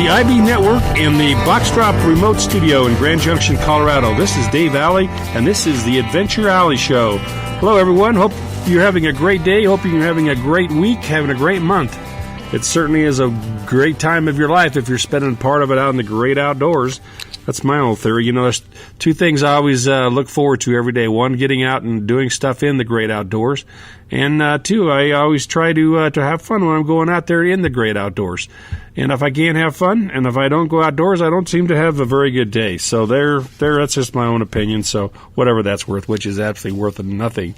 the IB Network in the Box Drop Remote Studio in Grand Junction, Colorado. This is Dave Alley, and this is the Adventure Alley Show. Hello, everyone. Hope you're having a great day. Hope you're having a great week, having a great month. It certainly is a great time of your life if you're spending part of it out in the great outdoors. That's my own theory. You know, there's two things I always look forward to every day. One, getting out and doing stuff in the great outdoors. And two, I always try to have fun when I'm going out there in the great outdoors. And if I can't have fun, and if I don't go outdoors, I don't seem to have a very good day. So that's just my own opinion. So whatever that's worth, which is absolutely worth nothing.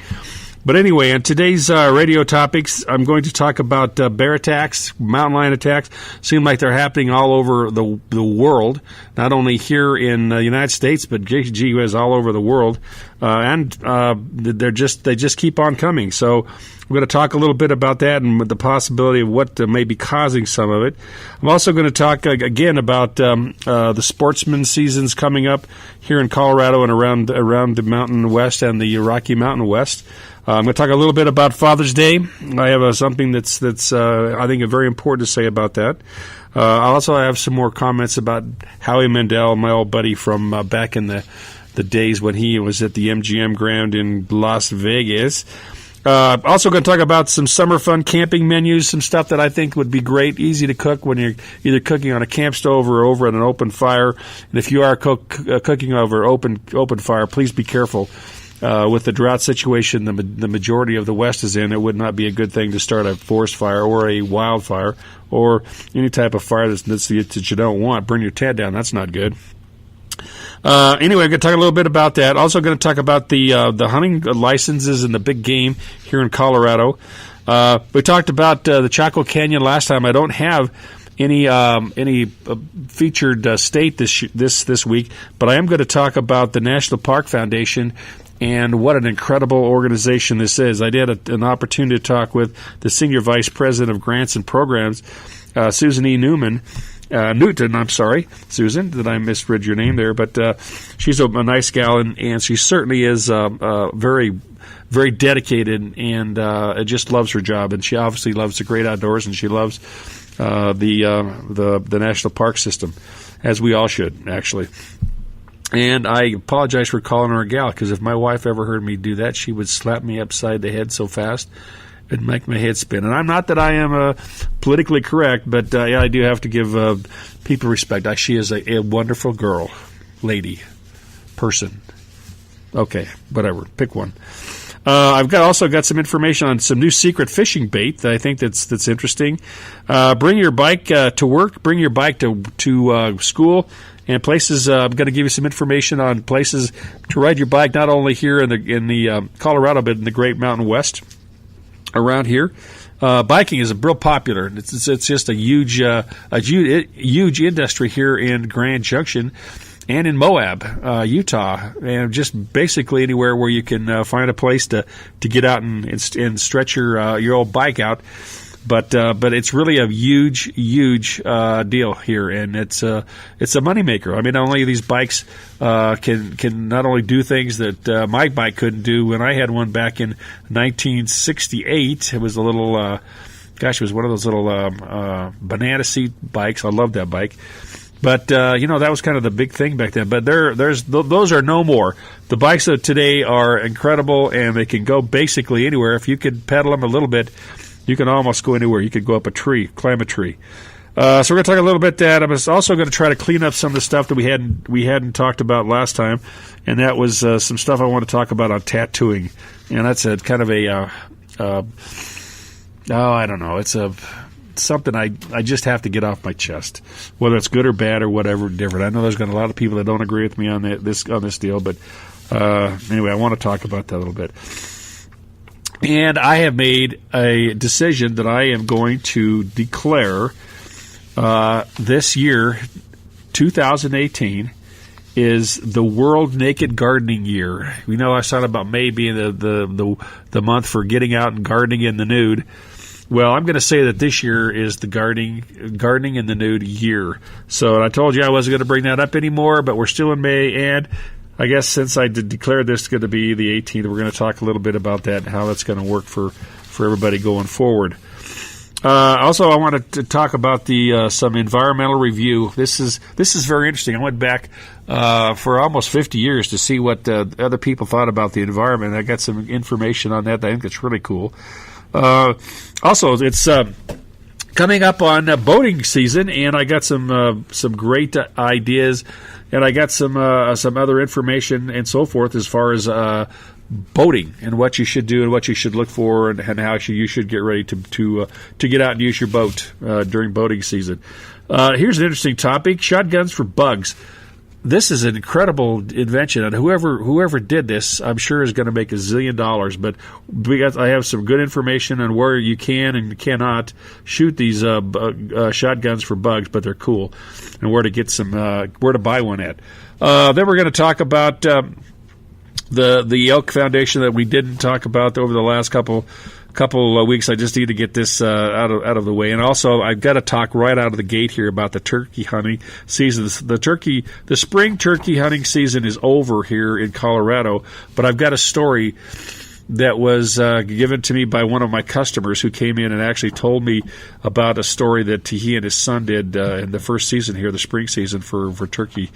But anyway, on today's radio topics, I'm going to talk about bear attacks, mountain lion attacks. Seem like they're happening all over the world, not only here in the United States, but gee whiz, all over the world. And they just keep on coming. So we're going to talk a little bit about that and the possibility of what may be causing some of it. I'm also going to talk again about the sportsman seasons coming up here in Colorado and around the Mountain West and the Rocky Mountain West. I'm going to talk a little bit about Father's Day. I have something that's I think very important to say about that. I also have some more comments about Howie Mandel, my old buddy from back in the days when he was at the MGM Grand in Las Vegas. Also going to talk about some summer fun camping menus, some stuff that I think would be great, easy to cook when you're either cooking on a camp stove or over at an open fire. And if you are cooking over open fire, please be careful. With the drought situation the majority of the West is in, it would not be a good thing to start a forest fire or a wildfire or any type of fire that you don't want. Burn your tent down. That's not good. Anyway, I'm going to talk a little bit about that. Also going to talk about the hunting licenses and the big game here in Colorado. We talked about the Chaco Canyon last time. I don't have any featured state this week, but I am going to talk about the National Park Foundation and what an incredible organization this is. I did an opportunity to talk with the Senior Vice President of Grants and Programs, Susan E. Newton, I'm sorry, Susan, that I misread your name there, but she's a nice gal, and she certainly is very, very dedicated and just loves her job, and she obviously loves the great outdoors, and she loves the national park system, as we all should, actually. And I apologize for calling her a gal, because if my wife ever heard me do that, she would slap me upside the head so fast it'd make my head spin. And I'm not that I am politically correct, but I do have to give people respect. She is a wonderful girl, lady, person. Okay, whatever, pick one. I've also got some information on some new secret fishing bait that I think that's interesting. Bring your bike to work. Bring your bike to school. And places, I'm going to give you some information on places to ride your bike, not only here in the Colorado, but in the Great Mountain West around here. Biking is real popular. It's just a huge industry here in Grand Junction and in Moab, Utah, and just basically anywhere where you can find a place to get out and stretch your old bike out. But it's really a huge deal here, and it's a moneymaker. I mean, not only these bikes can not only do things that my bike couldn't do when I had one back in 1968. It was a little, it was one of those little banana seat bikes. I loved that bike. But, that was kind of the big thing back then. But those are no more. The bikes of today are incredible, and they can go basically anywhere. If you could pedal them a little bit, you can almost go anywhere. You could go up a tree, climb a tree. So we're going to talk a little bit that. I'm also going to try to clean up some of the stuff that we hadn't talked about last time, and that was some stuff I want to talk about on tattooing. And that's a kind of I don't know. It's something I just have to get off my chest, whether it's good or bad or whatever different. I know there's got a lot of people that don't agree with me on this deal, but anyway, I want to talk about that a little bit. And I have made a decision that I am going to declare this year, 2018, is the World Naked Gardening Year. We know I talked about May being the month for getting out and gardening in the nude. Well, I'm going to say that this year is the gardening in the nude year. So I told you I wasn't going to bring that up anymore, but we're still in May, and I guess since I declared this going to be the 18th, we're going to talk a little bit about that and how that's going to work for everybody going forward. Also, I wanted to talk about the some environmental review. This is very interesting. I went back for almost 50 years to see what other people thought about the environment. I got some information on that. I think it's really cool. Also, it's coming up on boating season, and I got some great ideas, and I got some other information and so forth as far as boating and what you should do and what you should look for and how you should get ready to get out and use your boat during boating season. Here's an interesting topic: shotguns for bugs. This is an incredible invention, and whoever did this, I'm sure, is going to make $1 zillion. But I have some good information on where you can and cannot shoot these shotguns for bugs, but they're cool, and where to get where to buy one at. Then we're going to talk about the Elk Foundation that we didn't talk about over the last couple of weeks. I just need to get this out of the way. And also, I've got to talk right out of the gate here about the turkey hunting season. The spring turkey hunting season is over here in Colorado, but I've got a story that was given to me by one of my customers who came in and actually told me about a story that he and his son did in the first season here, the spring season for turkey.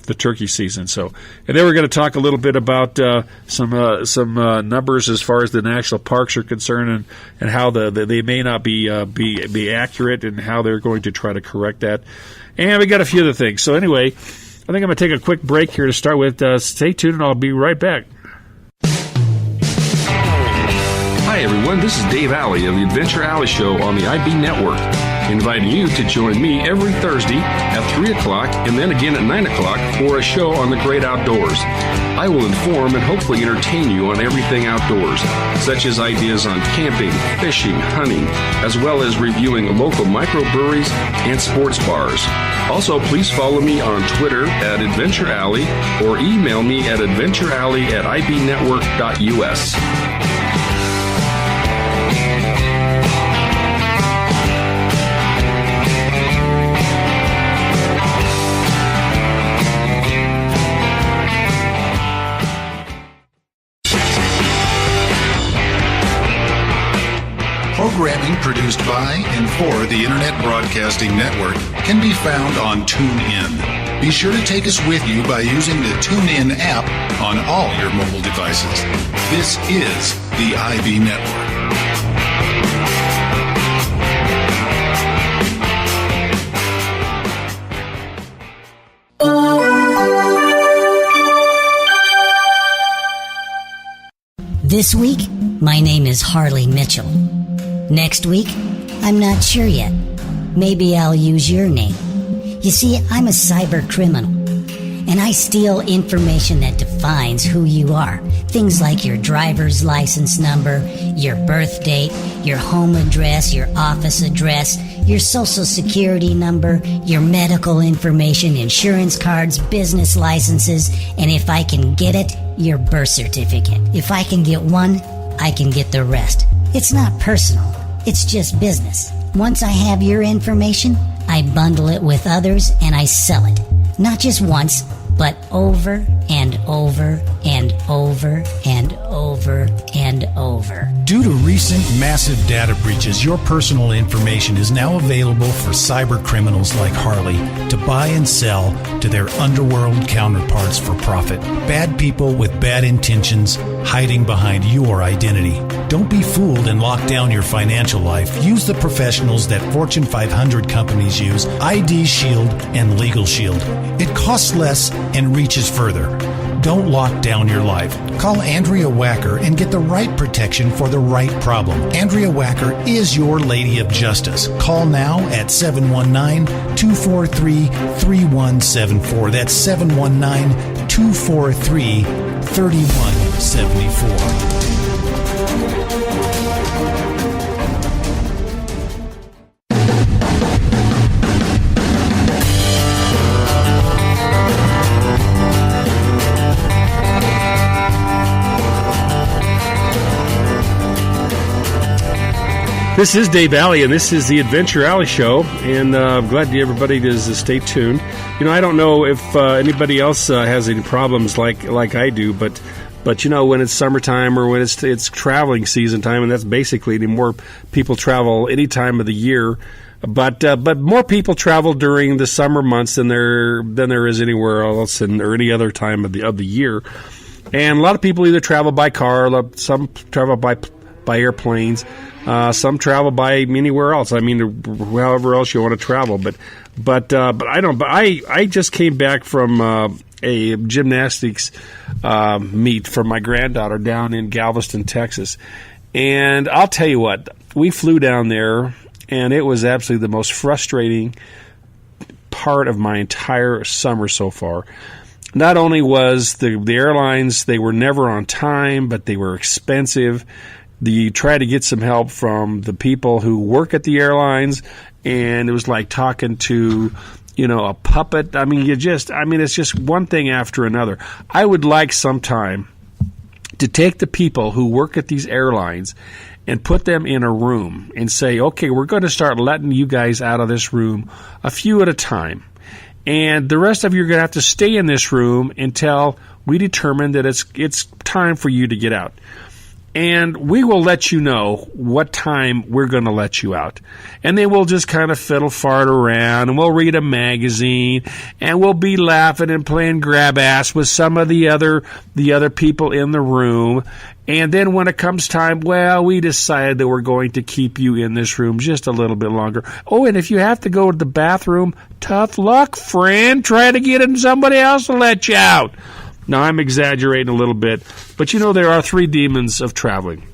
The turkey season. So, and then we're going to talk a little bit about some numbers as far as the national parks are concerned, and how they may not be accurate, and how they're going to try to correct that. And we got a few other things. So anyway, I think I'm going to take a quick break here to start with. Stay tuned, and I'll be right back. Hi everyone, this is Dave Alley of the Adventure Alley Show on the IB Network, inviting you to join me every Thursday at 3 o'clock and then again at 9 o'clock for a show on the great outdoors. I will inform and hopefully entertain you on everything outdoors, such as ideas on camping, fishing, hunting, as well as reviewing local microbreweries and sports bars. Also, please follow me on Twitter at Adventure Alley or email me at adventurealley@ibnetwork.us. Programming produced by and for the Internet Broadcasting Network can be found on TuneIn. Be sure to take us with you by using the TuneIn app on all your mobile devices. This is the IB Network. This week, my name is Harley Mitchell. Next week, I'm not sure yet. Maybe I'll use your name. You see, I'm a cyber criminal, and I steal information that defines who you are. Things like your driver's license number, your birth date, your home address, your office address, your social security number, your medical information, insurance cards, business licenses, and if I can get it, your birth certificate. If I can get one, I can get the rest. It's not personal. It's just business. Once I have your information, I bundle it with others and I sell it. Not just once, but over and over and over and over and over. Due to recent massive data breaches, your personal information is now available for cyber criminals like Harley to buy and sell to their underworld counterparts for profit. Bad people with bad intentions hiding behind your identity. Don't be fooled and lock down your financial life. Use the professionals that Fortune 500 companies use, ID Shield and Legal Shield. It costs less and reaches further. Don't lock down your life. Call Andrea Wacker and get the right protection for the right problem. Andrea Wacker is your Lady of Justice. Call now at 719-243-3174. That's 719-243-3174. This is Dave Alley, and this is the Adventure Alley Show, and I'm glad everybody does stay tuned. You know, I don't know if anybody else has any problems like I do, but But when it's summertime or when it's traveling season time, and that's basically more people travel any time of the year. But more people travel during the summer months than there is anywhere else or any other time of the year. And a lot of people either travel by car, some travel by airplanes, some travel by anywhere else. I mean, however else you want to travel. But I don't. But I just came back from a gymnastics meet for my granddaughter down in Galveston, Texas, and I'll tell you what, we flew down there, and it was absolutely the most frustrating part of my entire summer so far. Not only was the airlines, they were never on time, but they were expensive. You try to get some help from the people who work at the airlines, and it was like talking to, a puppet. I mean, it's just one thing after another. I would like sometime to take the people who work at these airlines and put them in a room and say, okay, we're going to start letting you guys out of this room a few at a time. And the rest of you are going to have to stay in this room until we determine that it's time for you to get out. And we will let you know what time we're going to let you out. And then we'll just kind of fart around, and we'll read a magazine, and we'll be laughing and playing grab ass with some of the other people in the room. And then when it comes time, we decided that we're going to keep you in this room just a little bit longer. Oh, and if you have to go to the bathroom, tough luck, friend. Try to get in somebody else to let you out. Now, I'm exaggerating a little bit, but there are three demons of traveling.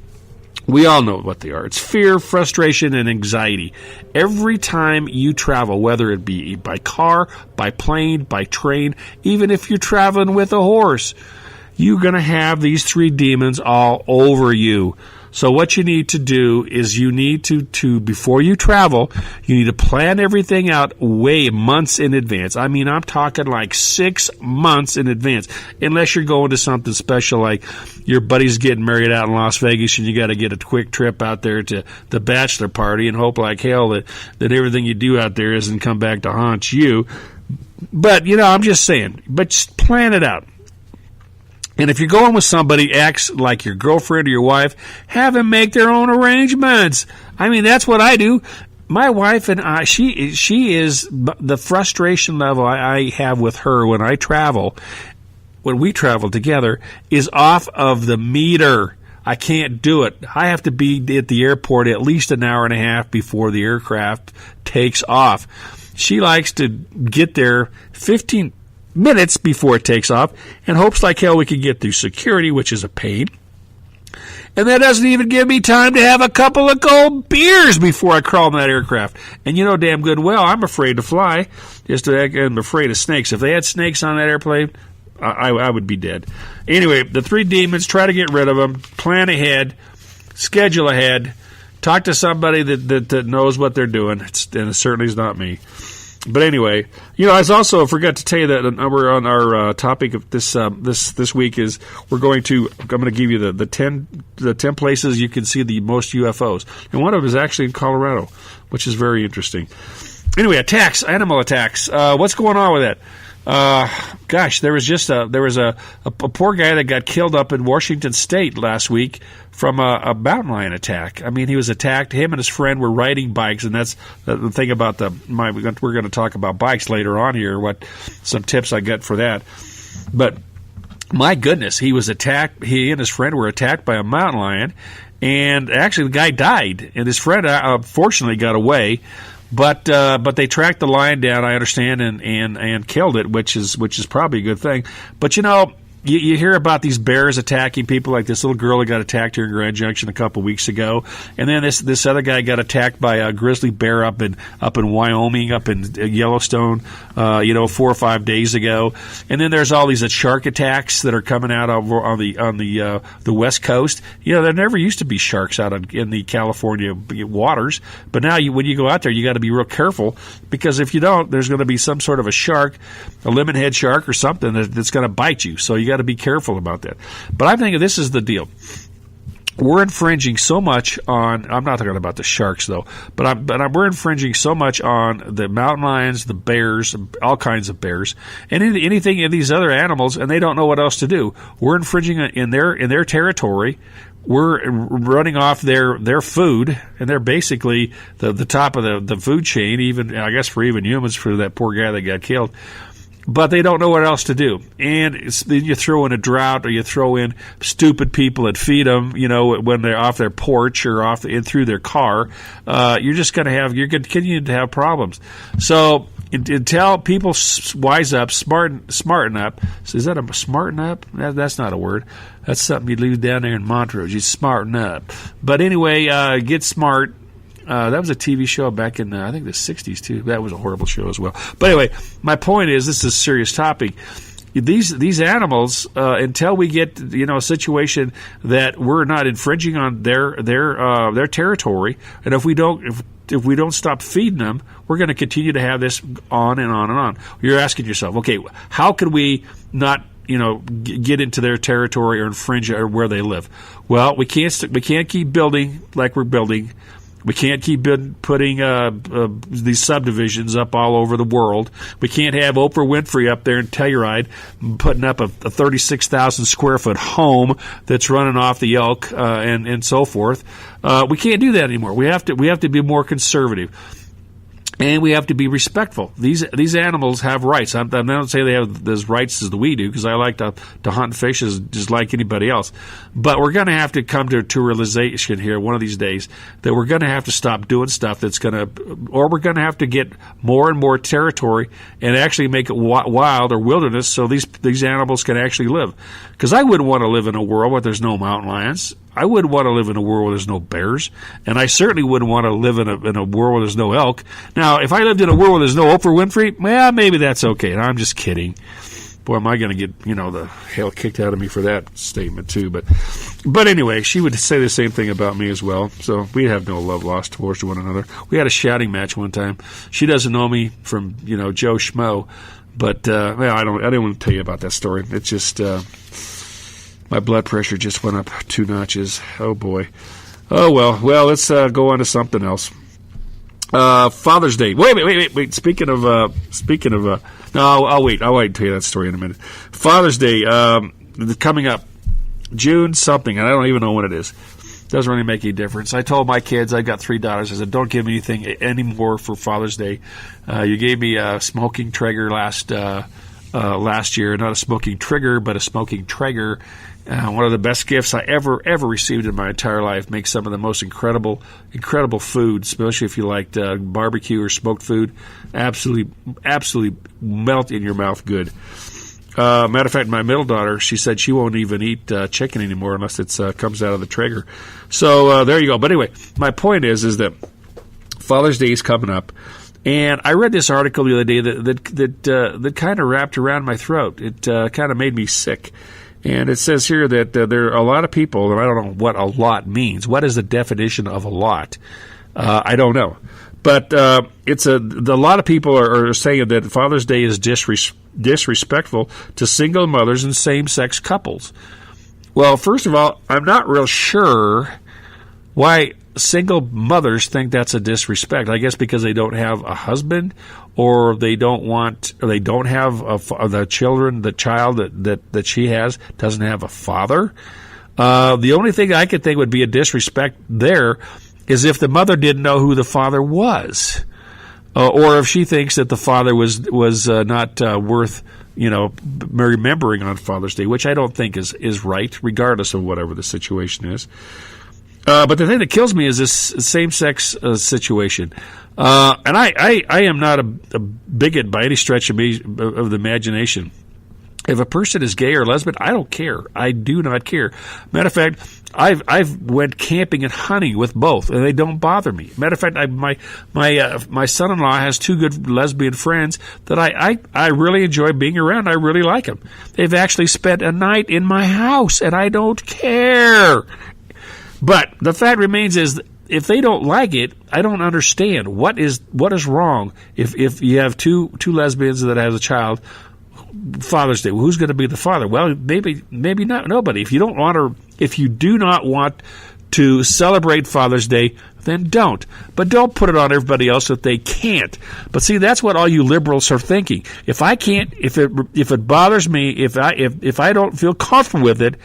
We all know what they are. It's fear, frustration, and anxiety. Every time you travel, whether it be by car, by plane, by train, even if you're traveling with a horse, you're going to have these three demons all over you. So what you need to do is you need to before you travel, you need to plan everything out months in advance. I mean, I'm talking like 6 months in advance, unless you're going to something special like your buddy's getting married out in Las Vegas and you got to get a quick trip out there to the bachelor party and hope like hell that everything you do out there doesn't come back to haunt you. But, I'm just saying, but just plan it out. And if you're going with somebody acts like your girlfriend or your wife, have them make their own arrangements. I mean, that's what I do. My wife and I, she is the frustration level I have with her when I travel, when we travel together, is off of the meter. I can't do it. I have to be at the airport at least an hour and a half before the aircraft takes off. She likes to get there 15 minutes before it takes off and hopes like hell we can get through security, which is a pain. And that doesn't even give me time to have a couple of cold beers before I crawl in that aircraft. And damn good well, I'm afraid to fly. I'm afraid of snakes. If they had snakes on that airplane, I would be dead. Anyway, the three demons, try to get rid of them. Plan ahead. Schedule ahead. Talk to somebody that knows what they're doing. And it certainly is not me. But anyway, I also forgot to tell you that we're on our topic of this week is I'm going to give you the 10 places you can see the most UFOs, and one of them is actually in Colorado, which is very interesting. Anyway, animal attacks. What's going on with that? There was a poor guy that got killed up in Washington State last week from a mountain lion attack. I mean, he was attacked. Him and his friend were riding bikes, and that's the thing about we're going to talk about bikes later on here. What some tips I got for that, but my goodness, he was attacked. He and his friend were attacked by a mountain lion, and actually the guy died, and his friend fortunately got away. But they tracked the lion down, I understand, and killed it, which is probably a good thing. But you hear about these bears attacking people, like this little girl that got attacked here in Grand Junction a couple weeks ago, and then this other guy got attacked by a grizzly bear up in Wyoming, up in Yellowstone, 4 or 5 days ago. And then there's all these shark attacks that are coming out over on the West Coast. There never used to be sharks out in the California waters, but now when you go out there, you got to be real careful, because if you don't, there's going to be some sort of a shark, a lemonhead shark or something that's going to bite you. So you got to be careful about that. But I'm thinking this is the deal. we're infringing so much on, I'm not talking about the sharks though, but we're infringing so much on the mountain lions, the bears, all kinds of bears, and anything in these other animals, and they don't know what else to do. We're infringing in their territory. We're running off their food, and they're basically the top of the food chain, even, I guess, for even humans, for that poor guy that got killed. But they don't know what else to do. And then you throw in a drought, or you throw in stupid people that feed them, when they're off their porch or in through their car. You're continuing to have problems. So until people wise up, smarten up. So is that a smarten up? That's not a word. That's something you'd leave down there in Montrose. You smarten up. But anyway, get smart. That was a TV show back in, I think, the 60s, too. That was a horrible show as well. But anyway, my point is, this is a serious topic. These animals, until we get, a situation that we're not infringing on their territory, and if we don't stop feeding them, we're going to continue to have this on and on and on. You're asking yourself, okay, how can we not get into their territory or infringe or where they live? Well, we can't keep building like we're building. We can't keep putting these subdivisions up all over the world. We can't have Oprah Winfrey up there in Telluride putting up a 36,000 square foot home that's running off the elk and so forth. We can't do that anymore. We have to be more conservative. And we have to be respectful. These animals have rights. I don't say they have as rights as we do, because I like to hunt and fish just like anybody else. But we're going to have to come to a realization here one of these days that we're going to have to stop doing stuff or we're going to have to get more and more territory and actually make it wild or wilderness so these animals can actually live. Because I wouldn't want to live in a world where there's no mountain lions. I wouldn't want to live in a world where there's no bears, and I certainly wouldn't want to live in a world where there's no elk. Now, if I lived in a world where there's no Oprah Winfrey, well, maybe that's okay. And I'm just kidding. Boy, am I going to get the hell kicked out of me for that statement too. But anyway, she would say the same thing about me as well. So we have no love lost towards one another. We had a shouting match one time. She doesn't know me from Joe Schmo, but I didn't want to tell you about that story. It's just. My blood pressure just went up 2 notches. Oh, boy. Oh, well. Well, let's go on to something else. Father's Day. Wait. Speaking of, no, I'll wait and tell you that story in a minute. Father's Day, coming up, June something, and I don't even know when it is. Doesn't really make any difference. I told my kids, I got 3 daughters, I said, don't give me anything anymore for Father's Day. You gave me a smoking Traeger last year, not a smoking trigger, but a smoking Traeger. One of the best gifts I ever received in my entire life. Makes some of the most incredible food, especially if you liked barbecue or smoked food. Absolutely melt in your mouth good. Matter of fact, my middle daughter, she said she won't even eat chicken anymore unless it comes out of the Traeger. So there you go. But anyway, my point is that Father's Day is coming up. And I read this article the other day that kind of wrapped around my throat. It kind of made me sick. And it says here that there are a lot of people, and I don't know what a lot means. What is the definition of a lot? I don't know. But a lot of people are saying that Father's Day is disrespectful to single mothers and same-sex couples. Well, first of all, I'm not real sure why single mothers think that's a disrespect. I guess because they don't have a husband, or they don't have the child that she has doesn't have a father. The only thing I could think would be a disrespect there is if the mother didn't know who the father was, or if she thinks that the father was not worth remembering on Father's Day, which I don't think is right, regardless of whatever the situation is. But the thing that kills me is this same-sex situation. And I am not a bigot by any stretch of the imagination. If a person is gay or lesbian, I don't care. I do not care. Matter of fact, I've went camping and hunting with both, and they don't bother me. Matter of fact, my son-in-law has 2 good lesbian friends that I really enjoy being around. I really like them. They've actually spent a night in my house, and I don't care. But the fact remains is, if they don't like it, I don't understand what is wrong. If you have two lesbians that have a child, Father's Day. Well, who's going to be the father? Well, maybe not nobody. If you do not want to celebrate Father's Day, then don't. But don't put it on everybody else if they can't. But see, that's what all you liberals are thinking. If I can't, if it bothers me, if I don't feel comfortable with it,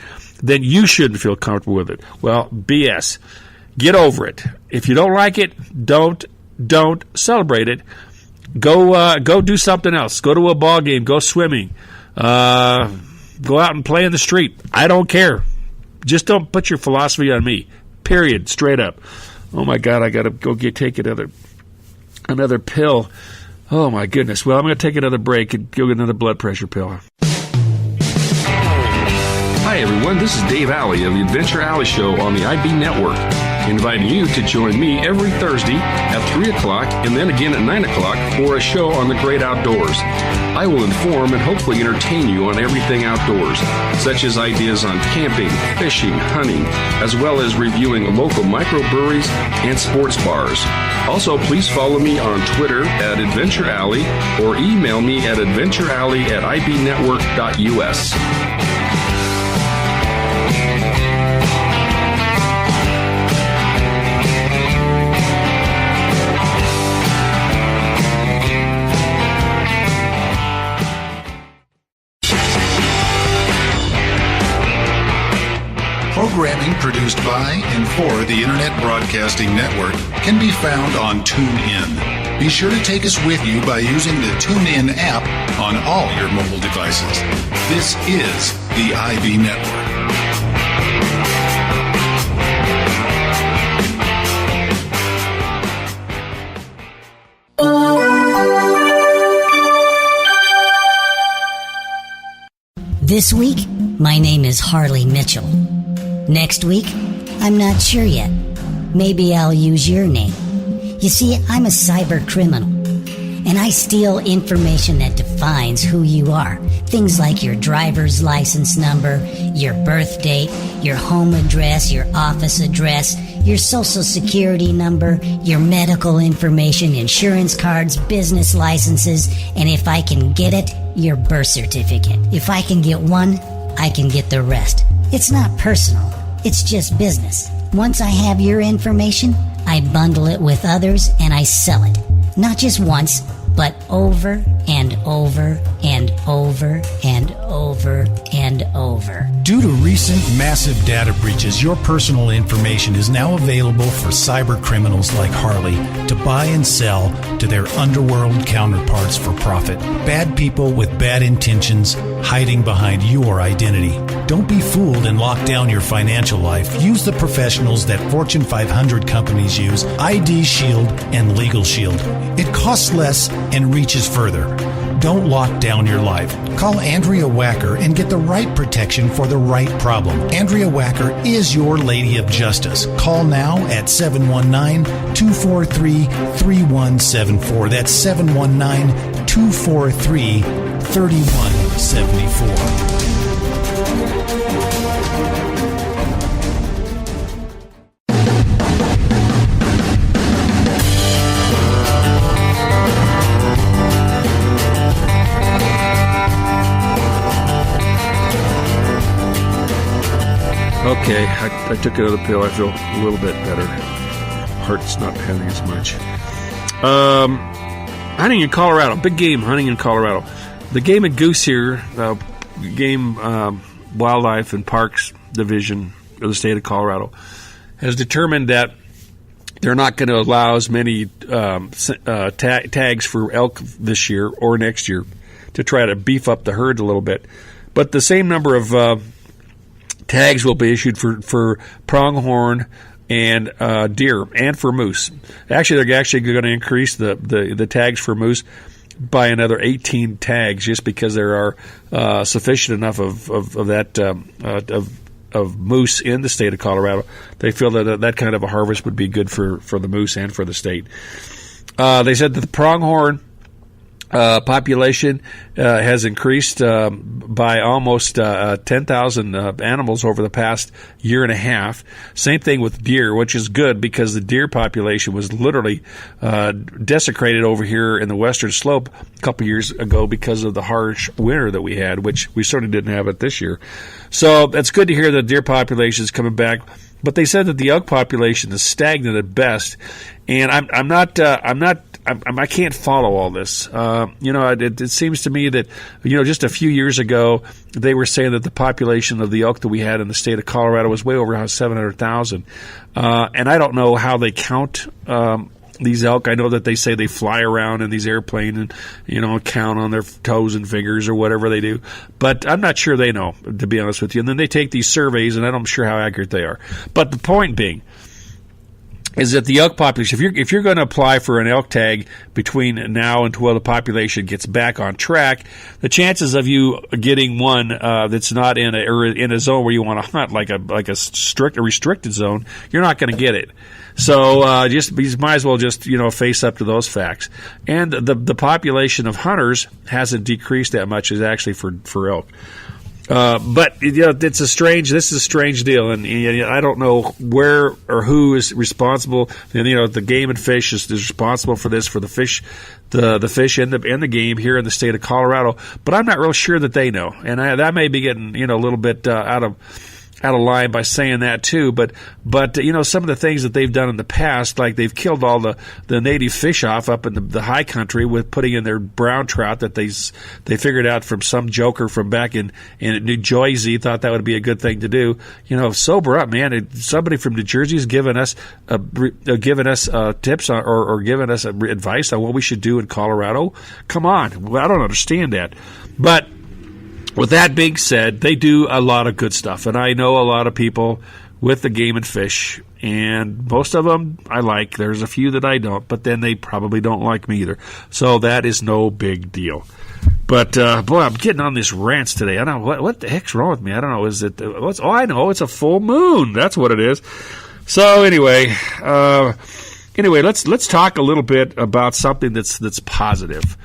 then you shouldn't feel comfortable with it. Well, BS. Get over it. If you don't like it, don't celebrate it. Go do something else. Go to a ball game. Go swimming. Go out and play in the street. I don't care. Just don't put your philosophy on me. Period. Straight up. Oh my God, I gotta go take another pill. Oh my goodness. Well, I'm gonna take another break and go get another blood pressure pill. Hi everyone, this is Dave Alley of the Adventure Alley Show on the IB Network, inviting you to join me every Thursday at 3 o'clock and then again at 9 o'clock for a show on the great outdoors. I will inform and hopefully entertain you on everything outdoors, such as ideas on camping, fishing, hunting, as well as reviewing local microbreweries and sports bars. Also, please follow me on Twitter at Adventure Alley or email me at adventurealley@ibnetwork.us. Programming produced by and for the Internet Broadcasting Network can be found on TuneIn. Be sure to take us with you by using the TuneIn app on all your mobile devices. This is the IB Network. This week, my name is Harley Mitchell. Next week, I'm not sure yet. Maybe I'll use your name. You see, I'm a cyber criminal, and I steal information that defines who you are. Things like your driver's license number, your birth date, your home address, your office address, your social security number, your medical information, insurance cards, business licenses, and if I can get it, your birth certificate. If I can get one, I can get the rest. It's not personal. It's just business. Once I have your information, I bundle it with others and I sell it. Not just once, but over and over and over and over and over. Due to recent massive data breaches, your personal information is now available for cyber criminals like Harley to buy and sell to their underworld counterparts for profit. Bad people with bad intentions hiding behind your identity. Don't be fooled and lock down your financial life. Use the professionals that Fortune 500 companies use, ID Shield and Legal Shield. It costs less and reaches further. Don't lock down your life. Call Andrea Wacker and get the right protection for the right problem. Andrea Wacker is your Lady of Justice. Call now at 719-243-3174. That's 719-243-3174. Okay, I took another pill. I feel a little bit better. Heart's not pounding as much. Hunting in Colorado. Big game hunting in Colorado. The Game and Goose here, Game Wildlife and Parks Division of the state of Colorado, has determined that they're not going to allow as many tags for elk this year or next year to try to beef up the herd a little bit. But the same number of tags will be issued for pronghorn and deer and for moose. Actually, they're actually going to increase the tags for moose by another 18 tags just because there are sufficient enough of that of moose in the state of Colorado. They feel that kind of a harvest would be good for the moose and for the state. They said that the pronghorn population has increased by almost 10,000 animals over the past year and a half. Same thing with deer, which is good because the deer population was literally desecrated over here in the western slope a couple years ago because of the harsh winter that we had, which we certainly didn't have it this year. So it's good to hear that the deer population is coming back. But they said that the elk population is stagnant at best, and I can't follow all this. It seems to me that, just a few years ago, they were saying that the population of the elk that we had in the state of Colorado was way over 700,000. And I don't know how they count these elk. I know that they say they fly around in these airplanes and, count on their toes and fingers or whatever they do. But I'm not sure they know, to be honest with you. And then they take these surveys, and I'm sure how accurate they are. But the point being is that the elk population, if you're going to apply for an elk tag between now until the population gets back on track, the chances of you getting one that's not in a zone where you want to hunt, like a restricted zone, you're not going to get it. So you might as well just face up to those facts. And the population of hunters hasn't decreased that much, is actually for elk. But this is a strange deal, and I don't know where or who is responsible. And the Game and Fish is responsible for this, for the fish, the fish and the game here in the state of Colorado. But I'm not real sure that they know, and that may be getting a little bit out of line by saying that too, but some of the things that they've done in the past, like they've killed all the native fish off up in the high country with putting in their brown trout that they figured out from some joker from back in New Jersey, thought that would be a good thing to do. Sober up, man. Somebody from New Jersey has given us tips or given us advice on what we should do in Colorado. Come on, I don't understand that, but. With that being said, they do a lot of good stuff, and I know a lot of people with the Game and Fish, and most of them I like. There's a few that I don't, but then they probably don't like me either. So that is no big deal. But, boy, I'm getting on this rants today. I don't know, what the heck's wrong with me? I don't know. I know, it's a full moon. That's what it is. So anyway, let's talk a little bit about something that's positive.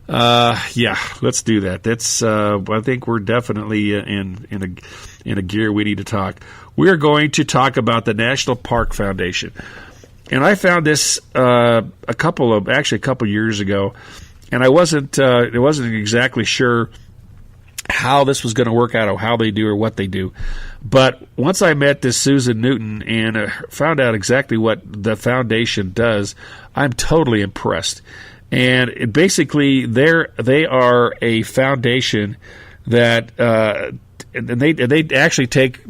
Let's do that. That's I think we're definitely in a gear we need to talk. We're going to talk about the National Park Foundation, and I found this a couple years ago, and I wasn't exactly sure how this was going to work out or how they do or what they do. But once I met this Susan Newton and found out exactly what the foundation does, I'm totally impressed. And basically, they are a foundation that they actually take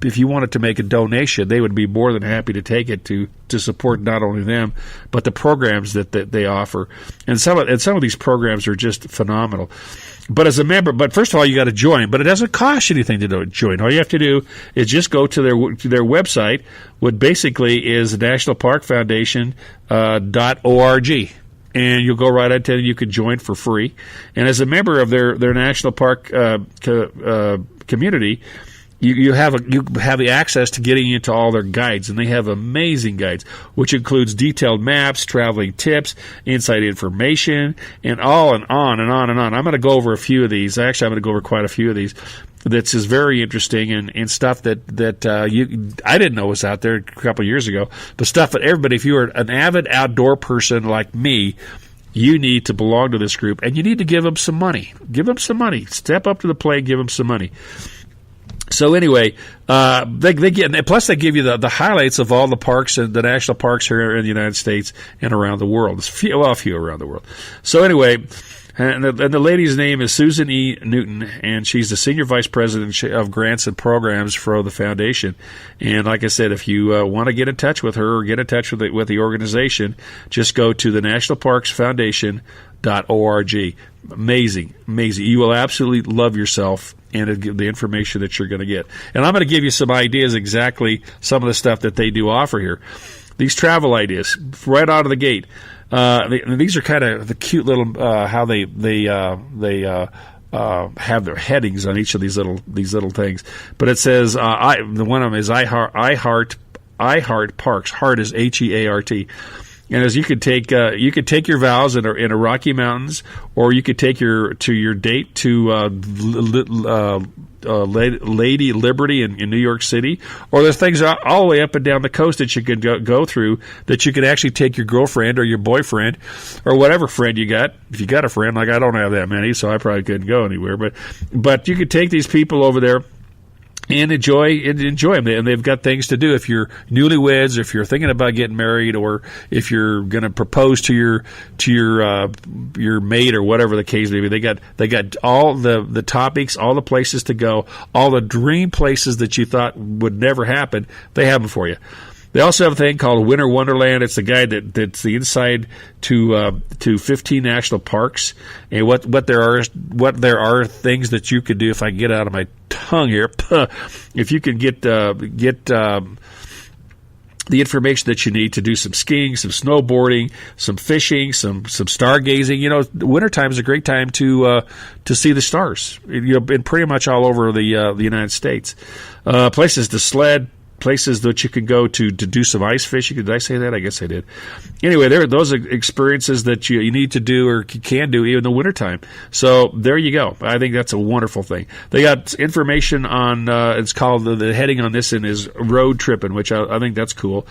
if you wanted to make a donation, they would be more than happy to take it to support not only them but the programs that they offer. And some of these programs are just phenomenal. But as a member, first of all, you got to join. But it doesn't cost you anything to join. All you have to do is just go to their website, what basically is nationalparkfoundation.org. And you'll go right into it. You can join for free. And as a member of their national park community, you have the access to getting into all their guides, and they have amazing guides, which includes detailed maps, traveling tips, inside information, and on and on and on and on. I'm going to go over a few of these. Actually, I'm going to go over quite a few of these. That's just very interesting and stuff that I didn't know was out there a couple of years ago. But stuff that everybody, if you are an avid outdoor person like me, you need to belong to this group, and you need to give them some money. Give them some money. Step up to the plate, give them some money. So anyway, they give you the highlights of all the parks and the national parks here in the United States and around the world. A few around the world. So anyway, and the lady's name is Susan E. Newton, and she's the Senior Vice President of Grants and Programs for the Foundation. And like I said, if you want to get in touch with her or get in touch with the organization, just go to the National Parks Foundation.org. Amazing. You will absolutely love yourself and the information that you're going to get. And I'm going to give you some ideas, exactly some of the stuff that they do offer here. These travel ideas, right out of the gate. These are kind of the cute little how they have their headings on each of these little things. But it says one of them is I Heart Parks. Heart is HEART. And as you could take your vows in a Rocky Mountains, or you could take your date to Lady Liberty in New York City, or there's things all the way up and down the coast that you could go through, that you could actually take your girlfriend or your boyfriend or whatever friend you got. If you got a friend, like I don't have that many, so I probably couldn't go anywhere. But you could take these people over there and enjoy them. And they've got things to do. If you're newlyweds, or if you're thinking about getting married, or if you're going to propose to your mate, or whatever the case may be, they got all the topics, all the places to go, all the dream places that you thought would never happen. They have them for you. They also have a thing called Winter Wonderland. It's the guide that's the inside to 15 national parks, and what there are things that you could do. If I can get out of my tongue here, if you can get the information that you need to do some skiing, some snowboarding, some fishing, some stargazing. You know, wintertime is a great time to see the stars. In pretty much all over the United States. Places to sled. Places that you can go to do some ice fishing. Did I say that? I guess I did. Anyway, those are experiences that you need to do, or can do even in the wintertime. So there you go. I think that's a wonderful thing. They got information on, it's called, the heading on this is road tripping, which I think that's cool.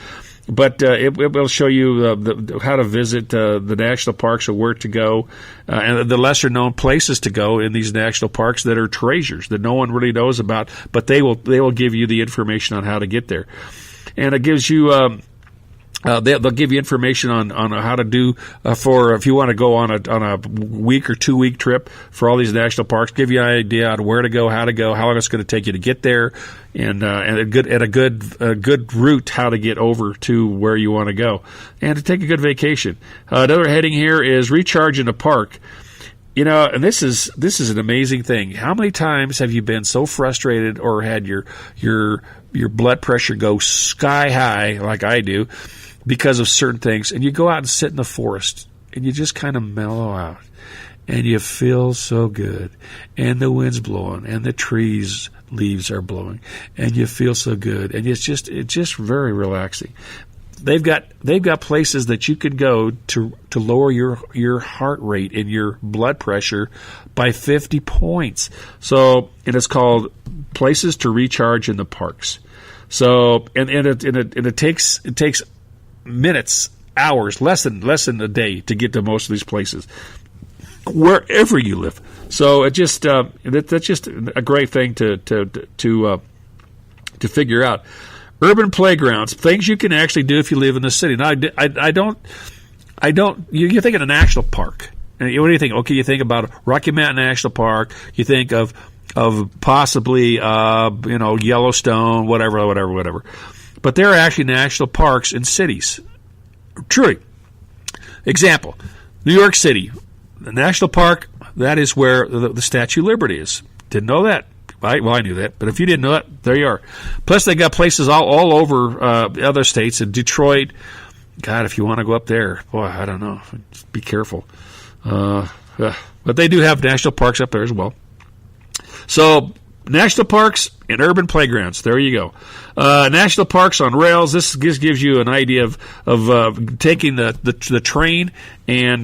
But it will show you how to visit the national parks, or where to go, and the lesser-known places to go in these national parks that are treasures that no one really knows about. But they will give you the information on how to get there, and it gives you. They'll give you information on how to do for if you want to go on a week or 2 week trip for all these national parks. Give you an idea on where to go, how long it's going to take you to get there, and a good route how to get over to where you want to go, and to take a good vacation. Another heading here is recharge in the park. You know, and this is an amazing thing. How many times have you been so frustrated, or had your blood pressure go sky high, like I do, because of certain things, and you go out and sit in the forest, and you just kind of mellow out, and you feel so good, and the wind's blowing, and the trees leaves are blowing, and you feel so good, and it's just very relaxing. They've got places that you could go to lower your heart rate and your blood pressure by 50 points. So, and it's called Places to Recharge in the Parks. So, and it takes minutes, hours, less than a day to get to most of these places, wherever you live. So it just that's just a great thing to figure out. Urban playgrounds, things you can actually do if you live in the city. Now, I don't. You think of a national park, and what do you think? Okay, you think about Rocky Mountain National Park. You think of possibly Yellowstone, whatever. But there are actually national parks in cities. Truly. Example, New York City, the national park, that is where the Statue of Liberty is. Didn't know that. I knew that, but if you didn't know that, there you are. Plus, they got places all over other states. In Detroit, God, if you want to go up there, boy, I don't know. Just be careful. But they do have national parks up there as well. So, national parks and urban playgrounds. There you go. National parks on rails. This gives you an idea of taking the train and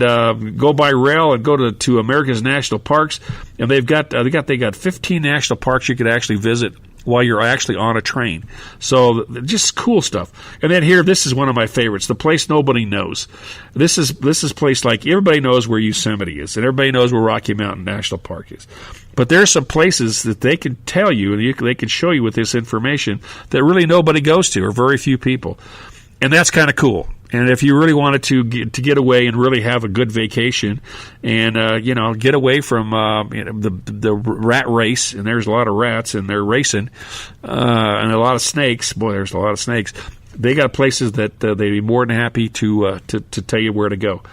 go by rail and go to America's national parks. And they got 15 national parks you could actually visit while you're actually on a train. So just cool stuff. And then here, this is one of my favorites, the place nobody knows. This is a place like everybody knows where Yosemite is, and everybody knows where Rocky Mountain National Park is. But there are some places that they can tell you, and they can show you with this information that really nobody goes to, or very few people. And that's kind of cool. And if you really wanted to get away and really have a good vacation, and get away from the rat race, and there's a lot of rats and they're racing, and a lot of snakes. Boy, there's a lot of snakes. They got places that they'd be more than happy to tell you where to go.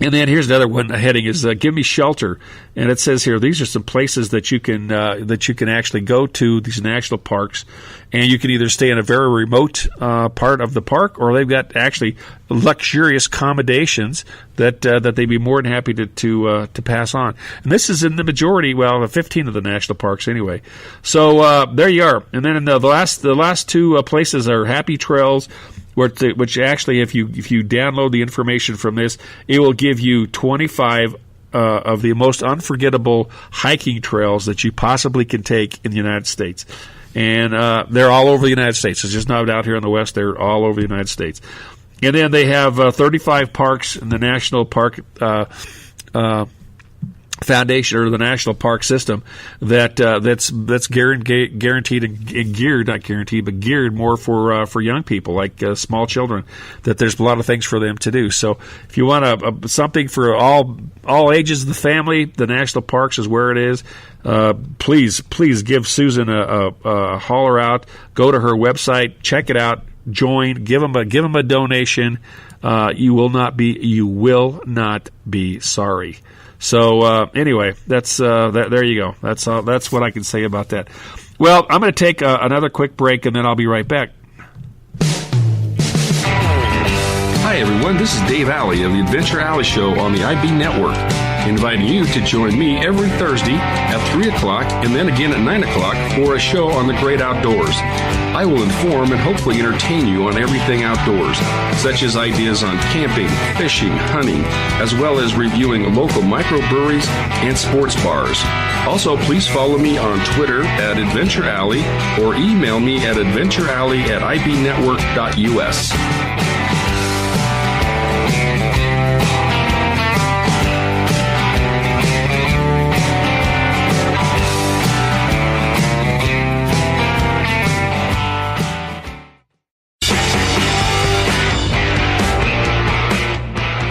And then here's another one. Heading is Give Me Shelter, and it says here these are some places that you can actually go to, these national parks, and you can either stay in a very remote part of the park, or they've got actually luxurious accommodations that they'd be more than happy to pass on. And this is in the majority, 15 of the national parks anyway. So there you are. And then the last two places are Happy Trails, which actually, if you download the information from this, it will give you 25 of the most unforgettable hiking trails that you possibly can take in the United States. And they're all over the United States. It's just not out here in the West. They're all over the United States. And then they have 35 parks in the National Park Foundation, or the National Park System, that's guaranteed and geared, not guaranteed, but geared more for young people, like small children. That there's a lot of things for them to do. So if you want something for all ages of the family, the National Parks is where it is. Please give Susan a holler out. Go to her website, check it out, join, give them a donation. You will not be sorry. So anyway, that's there you go. That's what I can say about that. Well, I'm going to take another quick break, and then I'll be right back. Hi everyone, this is Dave Alley of the Adventure Alley Show on the IB Network, inviting you to join me every Thursday at 3 o'clock and then again at 9 o'clock for a show on the great outdoors. I will inform and hopefully entertain you on everything outdoors, such as ideas on camping, fishing, hunting, as well as reviewing local microbreweries and sports bars. Also, please follow me on Twitter at Adventure Alley or email me at adventurealley@ibnetwork.us.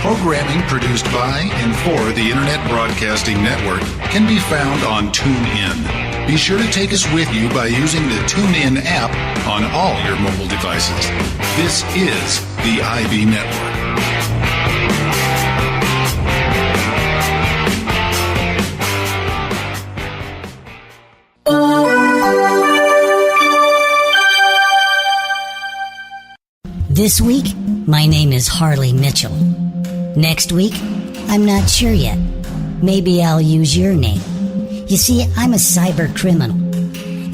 Programming produced by and for the Internet Broadcasting Network can be found on TuneIn. Be sure to take us with you by using the TuneIn app on all your mobile devices. This is the IB Network. This week, my name is Harley Mitchell. Next week, I'm not sure yet. Maybe I'll use your name. You see, I'm a cyber criminal,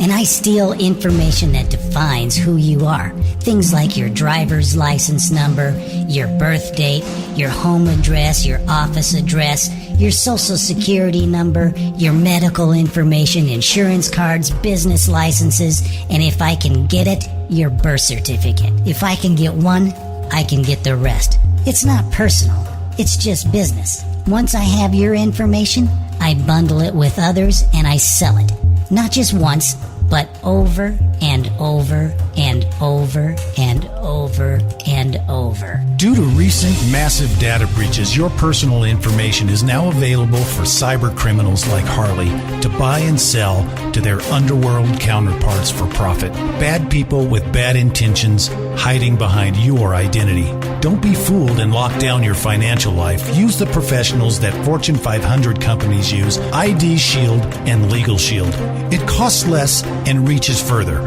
and I steal information that defines who you are. Things like your driver's license number, your birth date, your home address, your office address, your social security number, your medical information, insurance cards, business licenses, and if I can get it, your birth certificate. If I can get one, I can get the rest. It's not personal. It's just business. Once I have your information, I bundle it with others and I sell it. Not just once, but over and over and over and over and over. Due to recent massive data breaches, your personal information is now available for cyber criminals like Harley to buy and sell to their underworld counterparts for profit. Bad people with bad intentions hiding behind your identity. Don't be fooled and lock down your financial life. Use the professionals that Fortune 500 companies use, ID Shield and Legal Shield. It costs less and reaches further.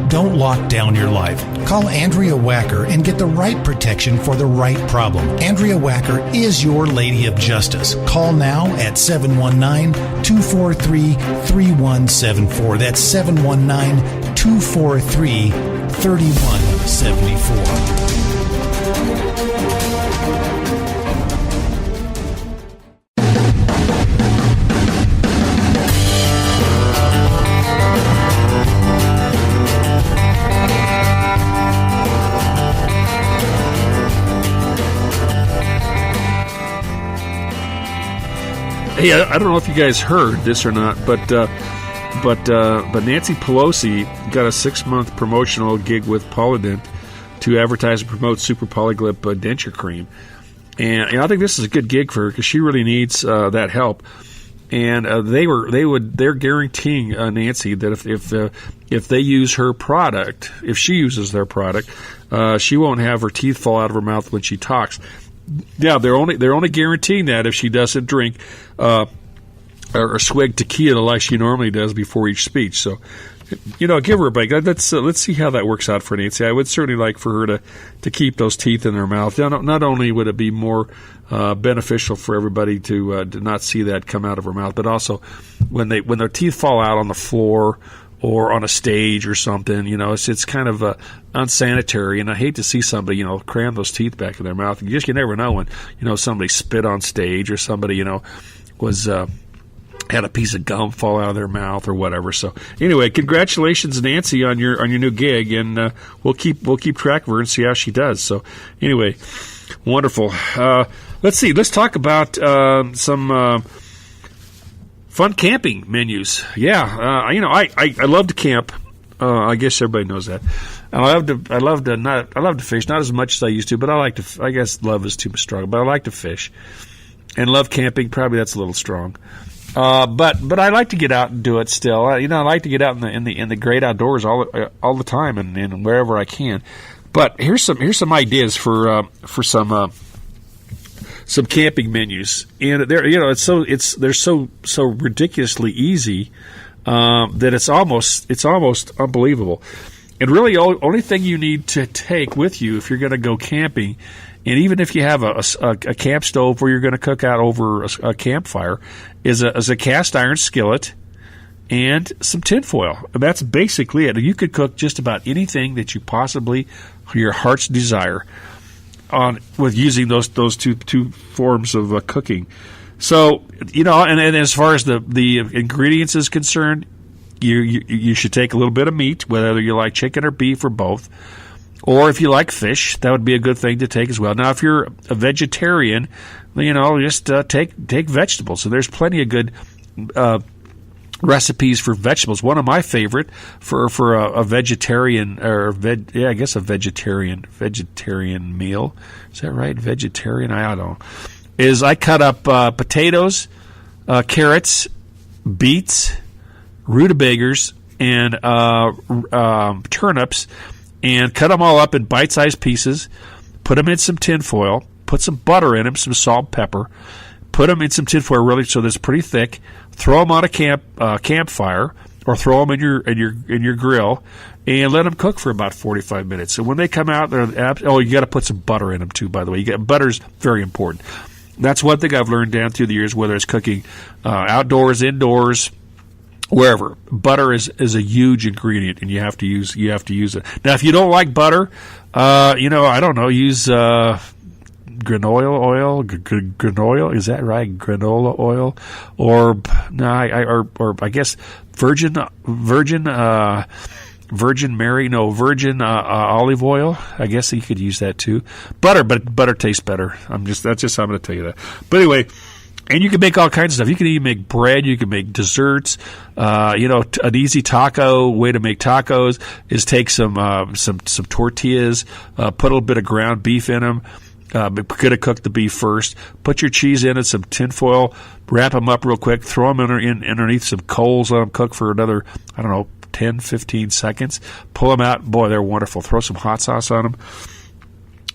Don't lock down your life. Call Andrea Wacker and get the right protection for the right problem. Andrea Wacker is your Lady of Justice. Call now at 719-243-3174. That's 719-243-3174. Hey, I don't know if you guys heard this or not, but Nancy Pelosi got a 6-month promotional gig with Polident to advertise and promote Super Polyglip denture cream, and I think this is a good gig for her because she really needs that help. And they're guaranteeing Nancy that if they use her product, if she uses their product, she won't have her teeth fall out of her mouth when she talks. Yeah, they're only guaranteeing that if she doesn't drink or swig tequila like she normally does before each speech. So, give her a break. Let's see how that works out for Nancy. I would certainly like for her to keep those teeth in her mouth. Not only would it be more beneficial for everybody to not see that come out of her mouth, but also when their teeth fall out on the floor or on a stage or something. It's kind of unsanitary, and I hate to see somebody cram those teeth back in their mouth. You never know when somebody spit on stage, or somebody was had a piece of gum fall out of their mouth or whatever. So anyway, congratulations, Nancy, on your new gig, and we'll keep track of her and see how she does. So anyway, wonderful. Let's see. Let's talk about some fun camping menus. Yeah, I love to camp. I guess everybody knows that. I love to fish, not as much as I used to, but I guess love is too strong, but I like to fish and love camping. Probably that's a little strong. But I like to get out and do it still. I like to get out in the great outdoors all the time and wherever I can. But here's some ideas for some camping menus, and they're so ridiculously easy that it's almost unbelievable. And really, only thing you need to take with you if you're going to go camping, and even if you have a camp stove where you're going to cook out over a campfire, is a cast iron skillet and some tin foil. And that's basically it. You could cook just about anything that you possibly, your heart's desire, with using those two forms of cooking. So and as far as the ingredients is concerned, you should take a little bit of meat, whether you like chicken or beef or both. Or if you like fish, that would be a good thing to take as well. Now, if you're a vegetarian, just take vegetables. So there's plenty of good recipes for vegetables. One of my favorite for a vegetarian a vegetarian meal. Is that right? Vegetarian? I don't know. Is I cut up potatoes, carrots, beets, rutabagas, and turnips, and cut them all up in bite-sized pieces, put them in some tin foil, put some butter in them, some salt and pepper, put them in some tin foil really so that it's pretty thick, throw them on a campfire, or throw them in your grill, and let them cook for about 45 minutes. And when they come out, you got to put some butter in them too, by the way. Butter's very important. That's one thing I've learned down through the years, whether it's cooking outdoors, indoors, wherever. Butter is a huge ingredient, and you have to use it. Now, if you don't like butter, I don't know, use granola oil. Granola, is that right? Granola oil, or I guess virgin olive oil. I guess you could use that too. But butter tastes better. I'm just how I'm going to tell you that. But anyway. And you can make all kinds of stuff. You can even make bread. You can make desserts. An easy taco way to make tacos is take some tortillas, put a little bit of ground beef in them. Could have cooked the beef first. Put your cheese in it, some tin foil, wrap them up real quick, throw them in underneath some coals, let them cook for another, 10, 15 seconds. Pull them out. Boy, they're wonderful. Throw some hot sauce on them.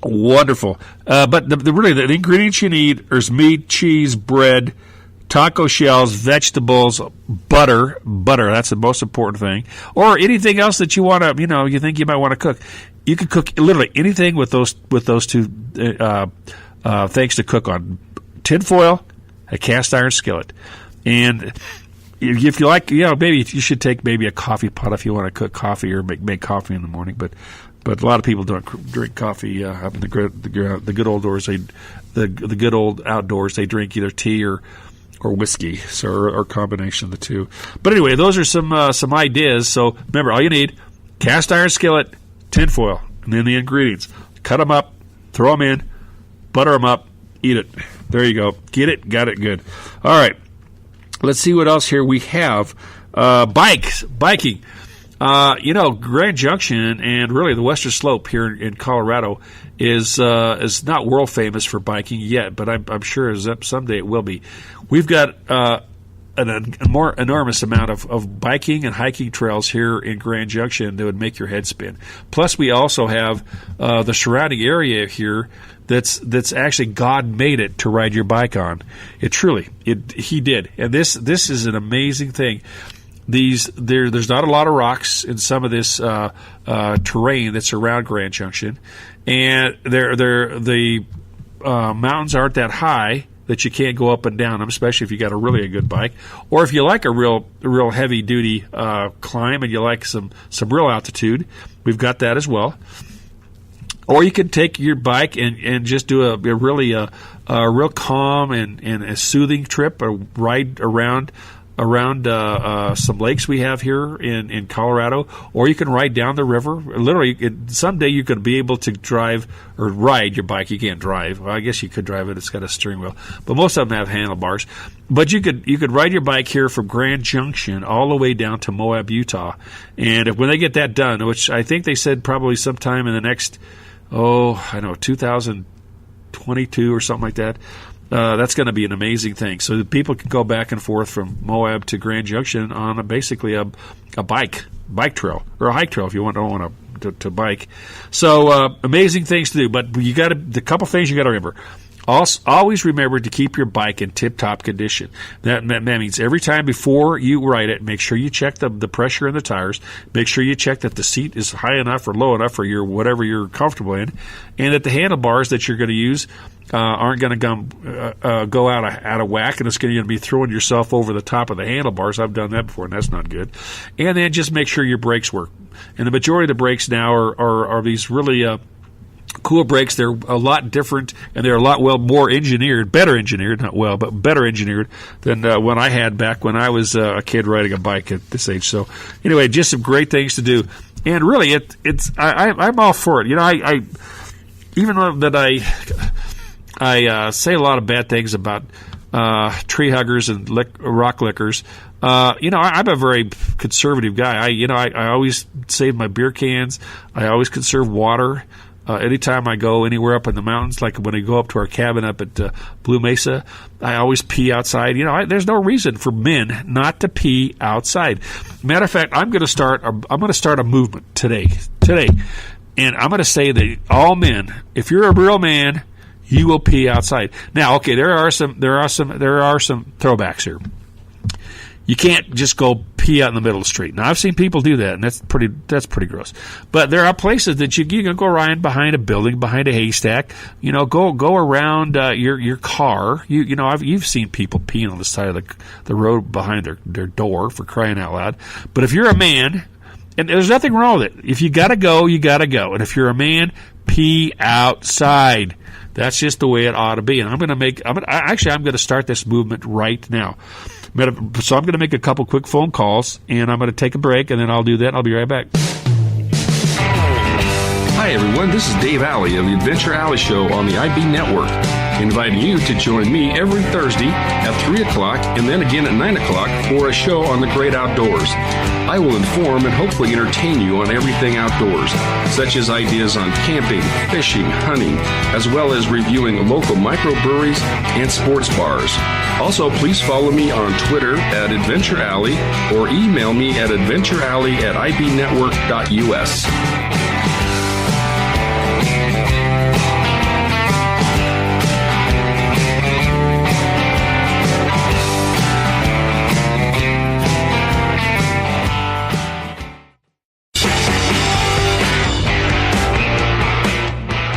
Wonderful. But the ingredients you need is meat, cheese, bread, taco shells, vegetables, butter. That's the most important thing. Or anything else that you want to, you think you might want to cook. You can cook literally anything with those two things to cook on: tin foil, a cast iron skillet, and if you like, maybe you should take maybe a coffee pot if you want to cook coffee or make coffee in the morning, But a lot of people don't drink coffee up in the good old doors. The good old outdoors. They drink either tea or whiskey, or a combination of the two. But anyway, those are some ideas. So remember, all you need: cast iron skillet, tin foil, and then the ingredients. Cut them up, throw them in, butter them up, eat it. There you go. Get it, got it, good. All right. Let's see what else here we have. Biking. Grand Junction and really the Western Slope here in Colorado is not world famous for biking yet, but I'm sure someday it will be. We've got a more enormous amount of biking and hiking trails here in Grand Junction that would make your head spin. Plus, we also have the surrounding area here that's actually God made it to ride your bike on. He did, and this is an amazing thing. There's not a lot of rocks in some of this terrain that's around Grand Junction, and the mountains aren't that high. that you can't go up and down them, especially if you got a really good bike. Or if you like a real heavy-duty climb and you like some real altitude, we've got that as well. Or you can take your bike and just do a real calm and a soothing trip, a ride around some lakes we have here in Colorado, or you can ride down the river. Literally, someday you could be able to drive or ride your bike. You can't drive. Well, I guess you could drive it. It's got a steering wheel, but most of them have handlebars. But you could ride your bike here from Grand Junction all the way down to Moab, Utah. And when they get that done, which I think they said probably sometime in the next 2022 or something like that. That's going to be an amazing thing. So that people can go back and forth from Moab to Grand Junction on basically a bike trail or a hike trail if you don't want to bike. So amazing things to do. But the couple things you got to remember. Always remember to keep your bike in tip-top condition. That means every time before you ride it, make sure you check the pressure in the tires. Make sure you check that the seat is high enough or low enough for whatever you're comfortable in, and that the handlebars that you're going to use aren't going to go out of whack, and it's going to be throwing yourself over the top of the handlebars. I've done that before, and that's not good. And then just make sure your brakes work. And the majority of the brakes now are these really cool brakes. They're a lot different, and they're a lot better engineered than when I had back when I was a kid riding a bike at this age. So anyway, just some great things to do, and really, I'm all for it. I even though that I say a lot of bad things about tree huggers and rock lickers. I'm a very conservative guy. I always save my beer cans. I always conserve water. Anytime I go anywhere up in the mountains, like when I go up to our cabin up at Blue Mesa, I always pee outside. There's no reason for men not to pee outside. Matter of fact, I'm going to start a movement today, and I'm going to say that all men, if you're a real man, you will pee outside. Now, okay, there are some throwbacks here. You can't just go pee out in the middle of the street. Now, I've seen people do that, and that's pretty gross. But there are places that you can go around behind a building, behind a haystack. Go around your car. You've seen people peeing on the side of the road behind their door, for crying out loud. But if you're a man, and there's nothing wrong with it. If you gotta go, you gotta go. And if you're a man, pee outside. That's just the way it ought to be. And I'm going to start this movement right now. So I'm going to make a couple quick phone calls, and I'm going to take a break, and then I'll do that, and I'll be right back. Hi, everyone. This is Dave Alley of the Adventure Alley Show on the IB Network, inviting you to join me every Thursday at 3 o'clock and then again at 9 o'clock for a show on the great outdoors. I will inform and hopefully entertain you on everything outdoors, such as ideas on camping, fishing, hunting, as well as reviewing local microbreweries and sports bars. Also, please follow me on Twitter at Adventure Alley or email me at adventurealley@ibnetwork.us.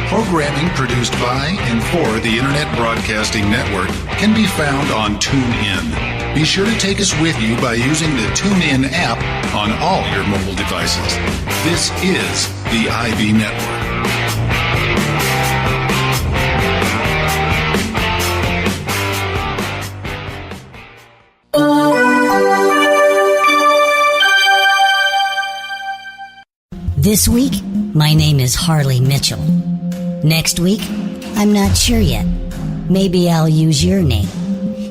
Programming produced by and for the Internet Broadcasting Network can be found on TuneIn. Be sure to take us with you by using the TuneIn app on all your mobile devices. This is the IB Network. This week, my name is Harley Mitchell. Next week, I'm not sure yet. Maybe I'll use your name.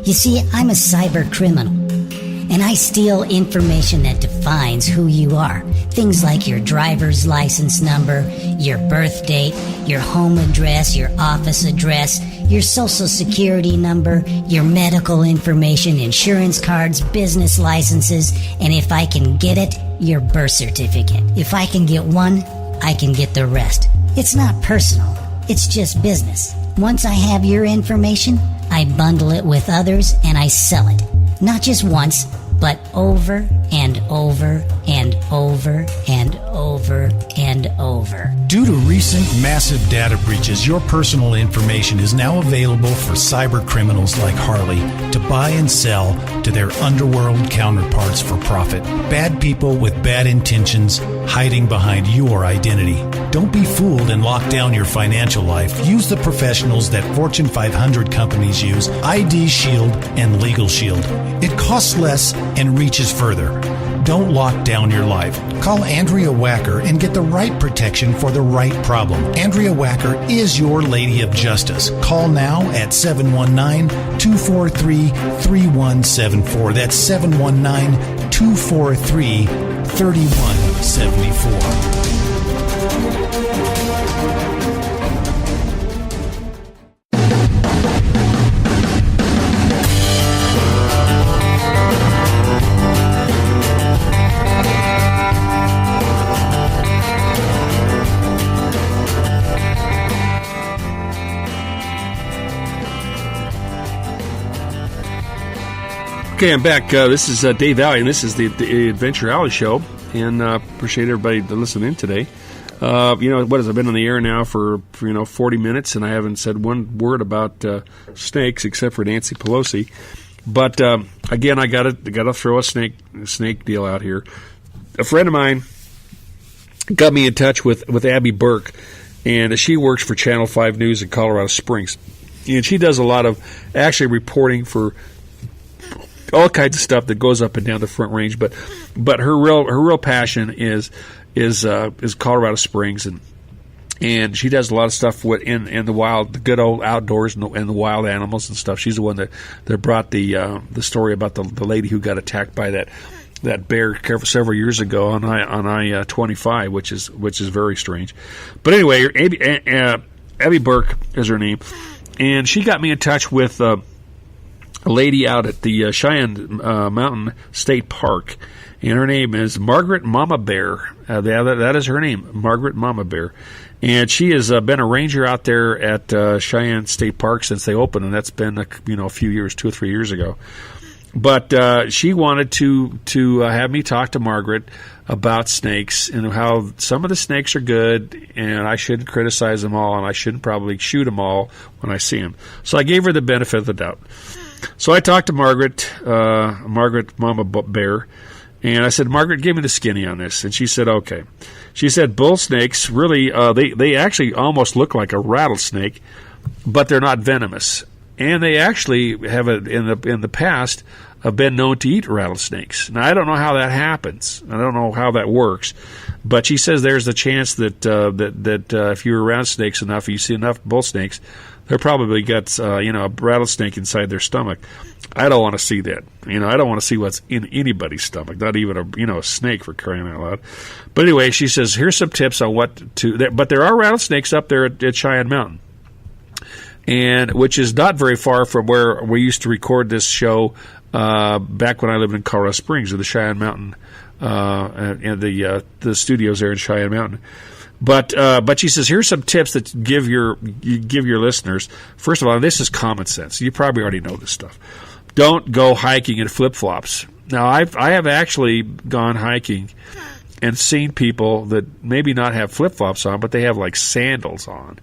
You see, I'm a cyber criminal, and I steal information that defines who you are. Things like your driver's license number, your birth date, your home address, your office address, your social security number, your medical information, insurance cards, business licenses, and if I can get it, your birth certificate. If I can get one, I can get the rest. It's not personal. It's just business. Once I have your information, I bundle it with others and I sell it. Not just once, but over and over and over and over and over. Due to recent massive data breaches, your personal information is now available for cyber criminals like Harley to buy and sell to their underworld counterparts for profit. Bad people with bad intentions hiding behind your identity. Don't be fooled and lock down your financial life. Use the professionals that Fortune 500 companies use, ID Shield and Legal Shield. It costs less and reaches further. Don't lock down your life. Call Andrea Wacker and get the right protection for the right problem. Andrea Wacker is your Lady of Justice. Call now at 719-243-3174. That's 719-243-3174. Okay, I'm back. This is Dave Alley, and this is the Adventure Alley Show, and appreciate everybody listening today. What has I been on the air now for 40 minutes, and I haven't said one word about snakes except for Nancy Pelosi. But again, I gotta throw a snake deal out here. A friend of mine got me in touch with Abby Burke, and she works for Channel 5 News in Colorado Springs, and she does a lot of actually reporting for all kinds of stuff that goes up and down the Front Range, but her real passion is Colorado Springs, and she does a lot of stuff in the wild, the good old outdoors and the wild animals and stuff. She's the one that brought the story about the lady who got attacked by that bear several years ago on I-25, which is very strange. But anyway, Abby Burke is her name, and she got me in touch with a lady out at the Cheyenne Mountain State Park, and her name is Margaret Mama Bear. That is her name, Margaret Mama Bear. And she has been a ranger out there at Cheyenne State Park since they opened, and that's been a few years, 2 or 3 years ago. But she wanted to have me talk to Margaret about snakes and how some of the snakes are good, and I shouldn't criticize them all, and I shouldn't probably shoot them all when I see them. So I gave her the benefit of the doubt. So I talked to Margaret Mama Bear, and I said, Margaret, give me the skinny on this. And she said, okay. She said, bull snakes, really, they actually almost look like a rattlesnake, but they're not venomous. And they actually have, in the past, have been known to eat rattlesnakes. Now, I don't know how that happens. I don't know how that works. But she says there's the chance that if you're around snakes enough, you see enough bull snakes, they're probably got a rattlesnake inside their stomach. I don't want to see that. I don't want to see what's in anybody's stomach, not even a snake, for crying out loud. But anyway, she says here's some tips on what to. But there are rattlesnakes up there at Cheyenne Mountain, and which is not very far from where we used to record this show back when I lived in Colorado Springs, or the Cheyenne Mountain and the studios there in Cheyenne Mountain. But she says here's some tips that give your listeners. First of all, this is common sense. You probably already know this stuff. Don't go hiking in flip-flops. Now, I have actually gone hiking and seen people that maybe not have flip-flops on, but they have like sandals on.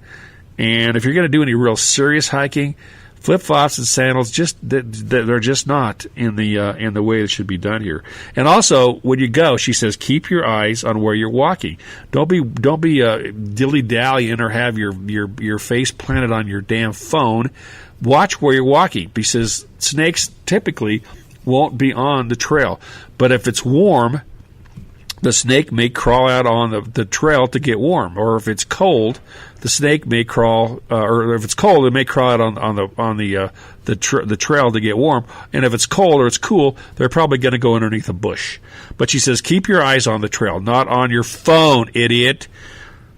And if you're going to do any real serious hiking, flip-flops and sandals they're just not in the way it should be done here. And also, when you go, she says, keep your eyes on where you're walking. Don't be dilly-dallying or have your face planted on your damn phone. Watch where you're walking, because snakes typically won't be on the trail. But if it's warm, the snake may crawl out on the trail to get warm, or if it's cold, the snake may crawl, or if it's cold, it may crawl out on the trail to get warm. And if it's cold or it's cool, they're probably going to go underneath a bush. But she says, keep your eyes on the trail, not on your phone, idiot.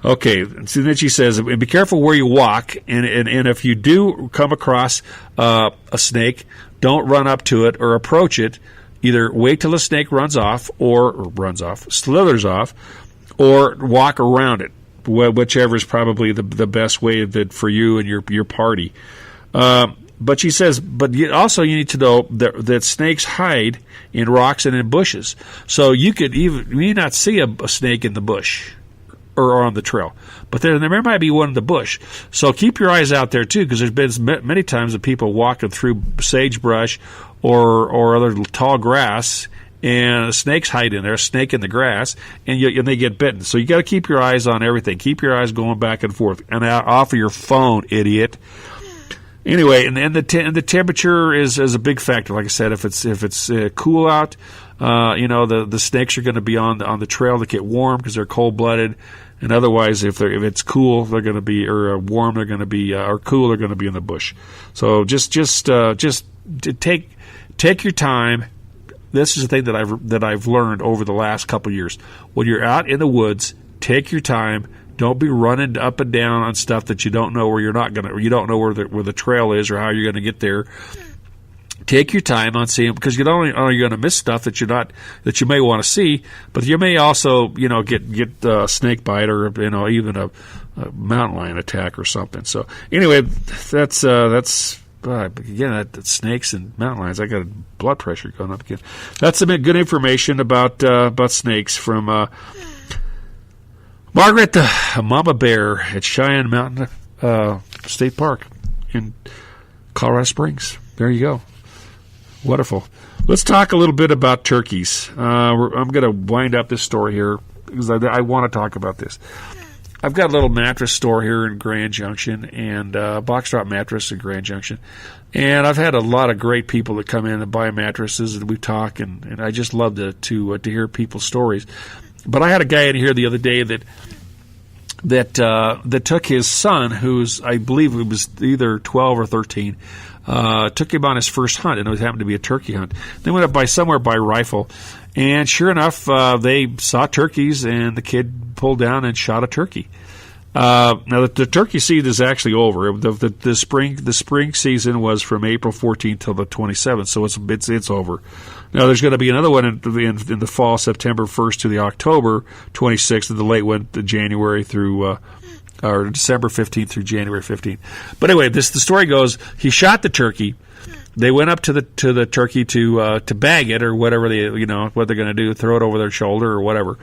Okay, so then she says, be careful where you walk, and if you do come across a snake, don't run up to it or approach it. Either wait till the snake slithers off, or walk around it, whichever is probably the best way for you and your party. But she says, but you need to know that snakes hide in rocks and in bushes. So you may not see a snake in the bush or on the trail, but there might be one in the bush. So keep your eyes out there too, because there's been many times that people walking through sagebrush or other tall grass, and snakes hide in there, a snake in the grass, and they get bitten. So you got to keep your eyes on everything. Keep your eyes going back and forth, and off of your phone, idiot. Anyway, and the temperature is a big factor. Like I said, if it's cool out, the snakes are going to be on the trail to get warm because they're cold blooded, and otherwise, if it's cool, they're going to be, or warm, they're going to be, or cool, they're going to be in the bush. So just take your time. This is the thing that I've learned over the last couple of years. When you're out in the woods, take your time. Don't be running up and down on stuff that you don't know where you don't know where the trail is or how you're going to get there. Take your time on seeing, because you not only are you going to miss stuff that you may want to see, but you may also get a snake bite or even a mountain lion attack or something. So anyway, that's again, that snakes and mountain lions. I got blood pressure going up again. That's some good information about snakes from Margaret, the mama bear at Cheyenne Mountain State Park in Colorado Springs. There you go. Wonderful. Let's talk a little bit about turkeys. I'm going to wind up this story here because I want to talk about this. I've got a little mattress store here in Grand Junction, and box drop mattress in Grand Junction. And I've had a lot of great people that come in and buy mattresses, and we talk, and I just love to hear people's stories. But I had a guy in here the other day that took his son, who's, I believe he was either 12 or 13, took him on his first hunt, and it happened to be a turkey hunt. They went up by rifle, and sure enough, they saw turkeys, and the kid pulled down and shot a turkey. Now the turkey season is actually over. The spring season was from April 14th till the 27th, so it's over. Now there's going to be another one in the fall, September 1st to the October 26th, and the late one to January through or December 15th through January 15th. But anyway, the story goes: he shot the turkey. They went up to the turkey to bag it or whatever what they're going to do, throw it over their shoulder or whatever.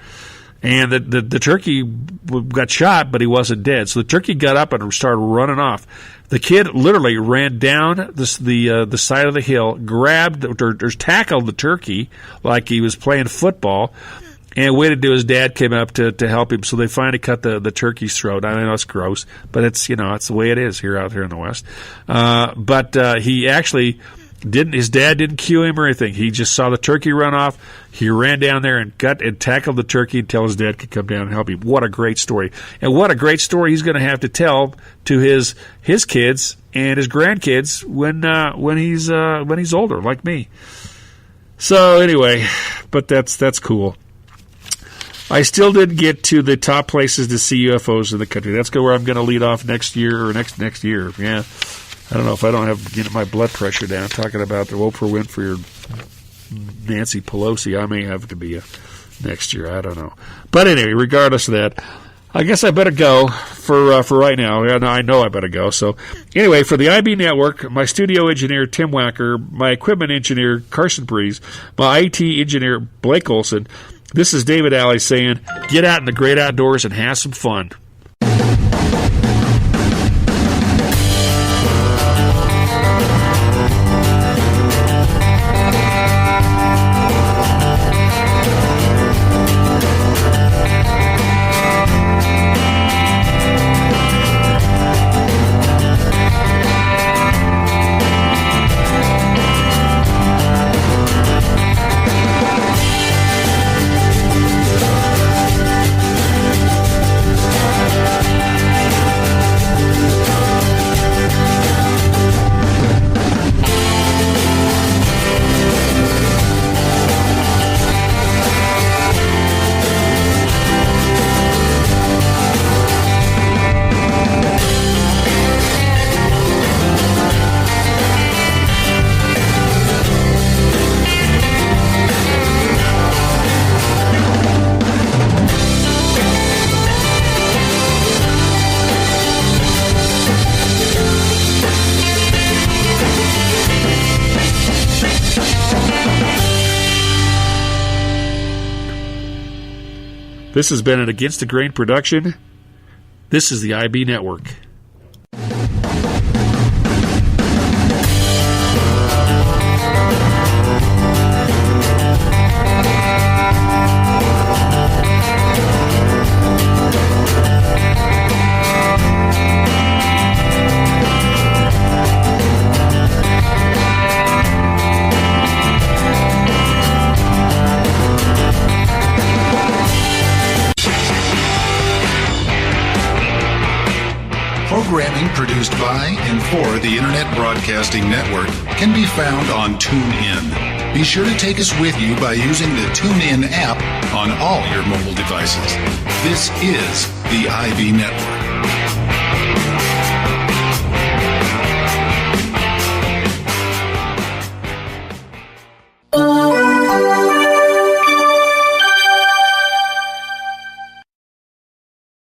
And the turkey got shot, but he wasn't dead. So the turkey got up and started running off. The kid literally ran down the side of the hill, grabbed or tackled the turkey like he was playing football, and waited till his dad came up to help him. So they finally cut the turkey's throat. I know it's gross, but it's it's the way it is out here in the West. But he actually didn't. His dad didn't cue him or anything. He just saw the turkey run off. He ran down there and tackled the turkey until his dad could come down and help him. What a great story! And what a great story he's going to have to tell to his kids and his grandkids when he's older, like me. So anyway, but that's cool. I still didn't get to the top places to see UFOs in the country. That's where I'm going to lead off next year or next year. Yeah. I don't know if I don't have my blood pressure down. Talking about the Oprah Winfrey or Nancy Pelosi, I may have to be next year. I don't know. But anyway, regardless of that, I guess I better go for right now. I know I better go. So anyway, for the IB Network, my studio engineer, Tim Wacker, my equipment engineer, Carson Breeze, my IT engineer, Blake Olson, this is David Alley saying, get out in the great outdoors and have some fun. This has been an Against the Grain production. This is the IB Network. Programming produced by and for the Internet Broadcasting Network can be found on TuneIn. Be sure to take us with you by using the TuneIn app on all your mobile devices. This is the IB Network.